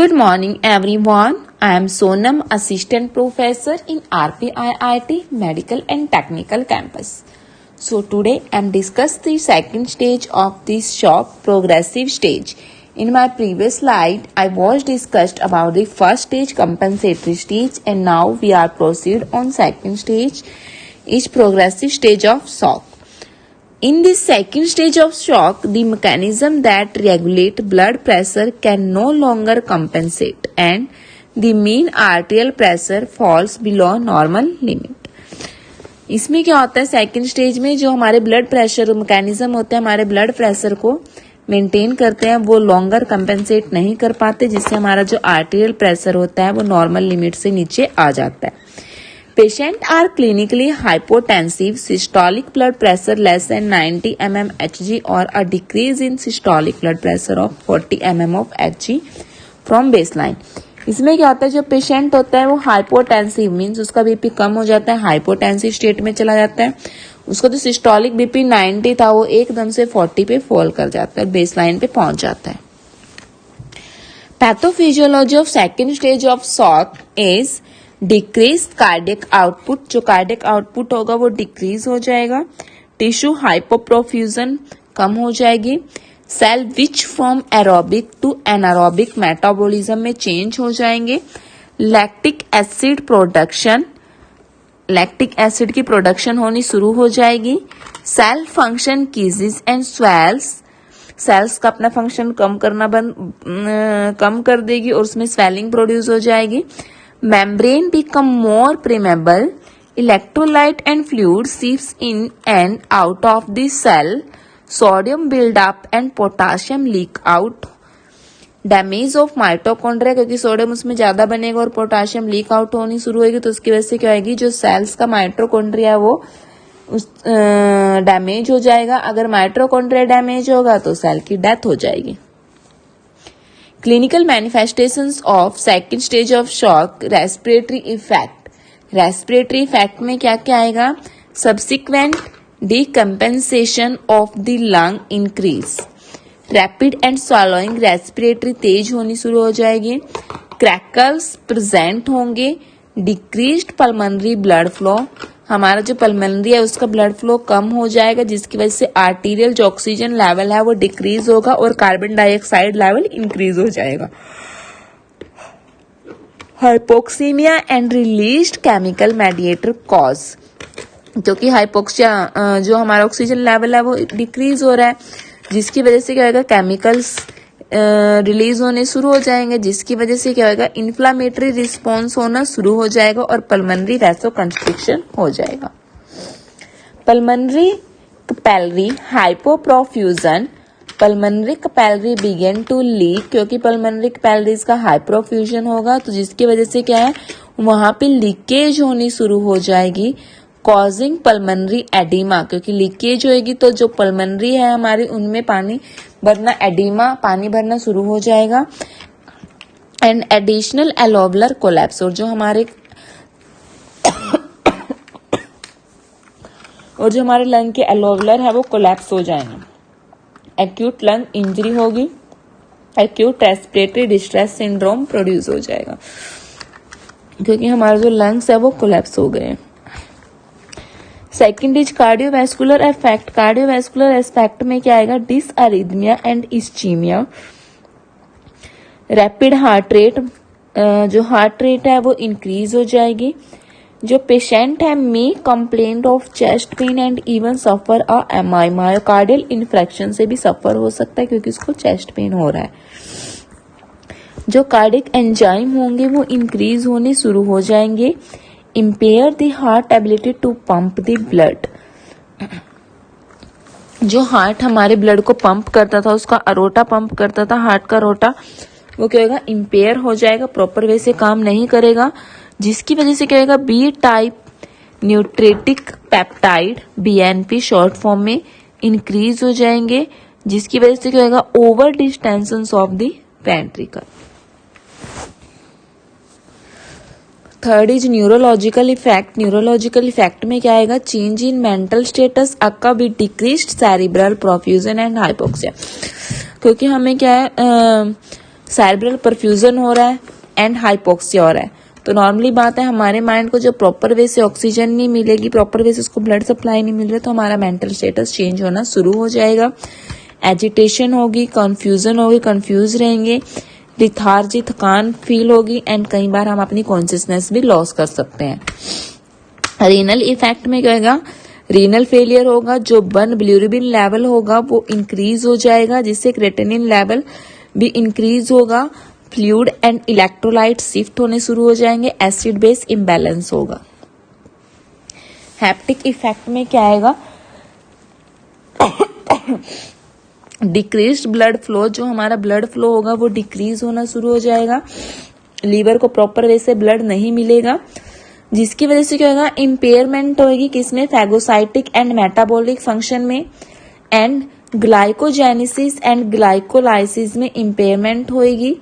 Good morning everyone. I am Sonam, Assistant Professor in RPIIT Medical and Technical Campus. So today I am discuss the second stage of this shock, progressive stage. In my previous slide, I was discussed about the first stage, compensatory stage, and now we are proceed on second stage, is progressive stage of shock. In this second stage of shock, the mechanism that regulate blood pressure can no longer compensate and the mean arterial pressure falls below normal limit. इसमें क्या होता है second stage में, जो हमारे blood pressure mechanism होते हैं हमारे ब्लड प्रेशर को मेंटेन करते हैं, वो लॉन्गर कंपेंसेट नहीं कर पाते, जिससे हमारा जो आर्टेरियल प्रेशर होता है वो नॉर्मल लिमिट से नीचे आ जाता है. Patients are clinically hypotensive, systolic blood pressure less than 90 mmHg or a decrease in systolic blood pressure of 40 mm of Hg from baseline. इसमें क्या होता है, जो पेशेंट होता है वो हाइपोटेंसिव मीन्स उसका बीपी कम हो जाता है, हाइपोटेंसिव स्टेट में चला जाता है. उसका जो सिस्टोलिक बीपी 90 था वो एकदम से 40 पे फॉल कर जाता है, बेसलाइन पे पहुंच जाता है. Pathophysiology of second stage of shock is decrease cardiac output. जो कार्डियक आउटपुट होगा वो डिक्रीज हो जाएगा. टिश्यू हाइपोप्रोफ्यूजन कम हो जाएगी. Cell switch from aerobic to anaerobic metabolism में चेंज हो जाएंगे. Lactic acid production, lactic acid की प्रोडक्शन होनी शुरू हो जाएगी. Cell function ceases and swells, cells का अपना फंक्शन कम कर देगी और उसमें स्वेलिंग प्रोड्यूस हो जाएगी. Membrane become more permeable. Electrolyte and fluid seeps in and out of the cell. Sodium build up and potassium leak out. Damage of mitochondria, क्योंकि sodium उसमें ज्यादा बनेगा और पोटाशियम लीक आउट होनी शुरू होगी, तो उसकी वजह से क्या होगी, जो सेल्स का माइटोकॉन्ड्रिया वो डैमेज हो जाएगा. अगर माइटोकॉन्ड्रिया डैमेज होगा तो सेल की डेथ हो जाएगी. Clinical manifestations of second stage of shock, respiratory effect. Respiratory effect में क्या क्या आएगा, subsequent decompensation of the lung increase, rapid and swallowing, respiratory तेज होनी शुरू हो जाएगी. Crackles present होंगे. Decreased pulmonary blood flow, हमारा जो पल्मोनरी है उसका ब्लड फ्लो कम हो जाएगा, जिसकी वजह से आर्टीरियल जो ऑक्सीजन लेवल है वो डिक्रीज होगा और कार्बन डाइऑक्साइड लेवल इंक्रीज हो जाएगा. Hypoxaemia and released chemical mediator cause, क्योंकि हाइपोक्सिया जो हमारा ऑक्सीजन लेवल है वो डिक्रीज हो रहा है, जिसकी वजह से क्या होगा, केमिकल्स रिलीज होने शुरू हो जाएंगे, जिसकी वजह से क्या होगा, इन्फ्लामेटरी रिस्पॉन्स होना शुरू हो जाएगा और पल्मोनरी वैसोकंस्ट्रिक्शन हो जाएगा. Pulmonary capillary hypoperfusion, pulmonary capillary begin to leak, क्योंकि पल्मोनरी कैपिलरीज का हाइप्रोफ्यूजन होगा, तो जिसकी वजह से क्या है, वहां पे लीकेज होनी शुरू हो जाएगी. कॉजिंग पल्मोनरी एडिमा, क्योंकि लीकेज होएगी तो जो पल्मोनरी है हमारी उनमें पानी भरना, एडिमा पानी भरना शुरू हो जाएगा. एंड एडिशनल एलोवुलर कोलैप्स, और जो हमारे लंग के एलोवुलर है वो कोलैप्स हो जाएंगे. एक्यूट लंग इंजरी होगी. Acute respiratory distress syndrome produce हो जाएगा, क्योंकि हमारे जो लंग्स है वो कोलैप्स हो गए. Second is cardiovascular effect. Cardiovascular aspect में क्या आएगा, dysarrhythmia and ischaemia. Rapid heart rate, जो हार्ट रेट है वो इंक्रीज हो जाएगी. जो पेशेंट है may complain of chest pain and even suffer a MI, myocardial infarction से भी सफर हो सकता है, क्योंकि उसको चेस्ट पेन हो रहा है. जो कार्डियक एंजाइम होंगे वो इंक्रीज होने शुरू हो जाएंगे. Impair the heart ability to pump the blood. जो हार्ट हमारे ब्लड को पंप करता था, उसका अरोटा पंप करता था, हार्ट का रोटा, वो क्या होगा, इम्पेयर हो जाएगा, प्रॉपर वे से काम नहीं करेगा, जिसकी वजह से क्या होगा, B type natriuretic peptide BNP short form में इंक्रीज हो जाएंगे, जिसकी वजह से क्या होगा, over distension of the ventricle. Third is neurological effect. Neurological effect में क्या आएगा, change in mental status aka with decreased cerebral perfusion and hypoxia, क्योंकि हमें क्या है सेरेब्रल परफ्यूजन हो रहा है एंड हाइपोक्सिया हो रहा है। तो नॉर्मली बात है, हमारे माइंड को जो प्रॉपर वे से ऑक्सीजन नहीं मिलेगी, प्रॉपर वे से उसको ब्लड सप्लाई नहीं मिल रहा, तो हमारा मेंटल स्टेटस चेंज होना शुरू हो जाएगा। एजिटेशन होगी, कंफ्यूजन होगी, कंफ्यूज रहेंगे, लिथार्जी थकान फील होगी एंड कई बार हम अपनी कॉन्शियसनेस भी लॉस कर सकते हैं। रीनल इफेक्ट में क्या होगा, रीनल फेलियर होगा, जो बर्न बिलिरुबिन लेवल होगा वो इंक्रीज हो जाएगा, जिससे क्रेटिनिन लेवल भी इंक्रीज होगा, फ्लूइड एंड इलेक्ट्रोलाइट शिफ्ट होने शुरू हो जाएंगे, एसिड बेस इम्बैलेंस होगा। हैप्टिक इफेक्ट में क्या आएगा, डिक्रीज्ड ब्लड फ्लो, जो हमारा ब्लड फ्लो होगा वो डिक्रीज होना शुरू हो जाएगा, लीवर को प्रॉपर वे से ब्लड नहीं मिलेगा, जिसकी वजह से क्या होगा, इम्पेयरमेंट होगी किसमें, फैगोसाइटिक एंड मेटाबॉलिक फंक्शन में, एंड ग्लाइकोजेनेसिस एंड ग्लाइकोलाइसिस में इम्पेयरमेंट होगी,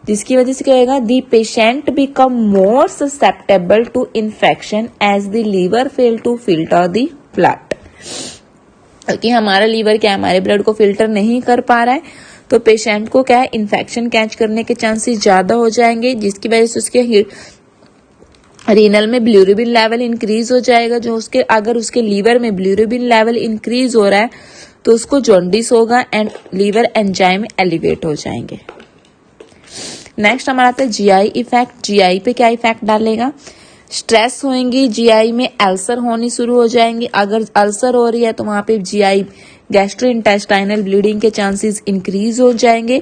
जिसकी वजह से क्या होगा, the patient become more susceptible to infection as the liver fail to filter the blood. क्योंकि हमारा लीवर क्या है, हमारे ब्लड को फिल्टर नहीं कर पा रहा है, तो पेशेंट को क्या है, इन्फेक्शन कैच करने के चांसेस ज्यादा हो जाएंगे, जिसकी वजह से उसके रीनल में बिलिरुबिन लेवल इंक्रीज हो जाएगा, जो उसके अगर उसके लीवर में बिलिरुबिन लेवल इंक्रीज हो रहा है तो उसको जॉन्डिस होगा एंड लीवर एंजाइम एलिवेट हो जाएंगे। नेक्स्ट हमारा आता है जीआई इफेक्ट। जीआई पे क्या इफेक्ट डालेगा, स्ट्रेस होएंगी, जीआई में अल्सर होनी शुरू हो जाएंगी, अगर अल्सर हो रही है तो वहां पे जीआई गैस्ट्रोइंटेस्टाइनल ब्लीडिंग के चांसेस इंक्रीज हो जाएंगे,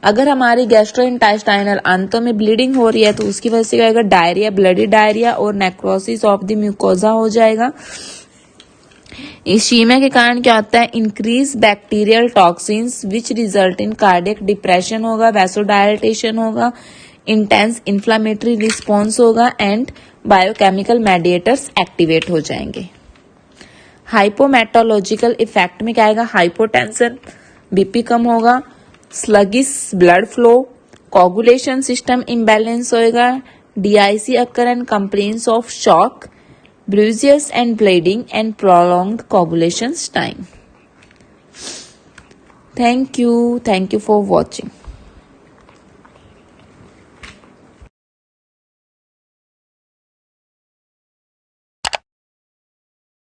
अगर हमारी गैस्ट्रोइंटेस्टाइनल अंतों में ब्लीडिंग हो रही है तो उसकी वजह से क्या होगा, डायरिया, ब्लडी डायरिया और नेक्रोसिस ऑफ द म्यूकोजा हो जाएगा। इश्यमिया के कारण क्या होता है, increase bacterial toxins which result in cardiac depression होगा, वैसोडायलेटेशन होगा, इंटेंस इन्फ्लामेटरी रिस्पॉन्स होगा एंड बायोकेमिकल मेडिएटर्स एक्टिवेट हो जाएंगे। हाइपोमेटोलॉजिकल इफेक्ट में क्या आएगा, हाइपोटेंशन, बीपी कम होगा, sluggish blood flow, coagulation system imbalance होएगा, DIC occur and complaints of shock, bruises and bleeding and prolonged coagulation time. Thank you for watching.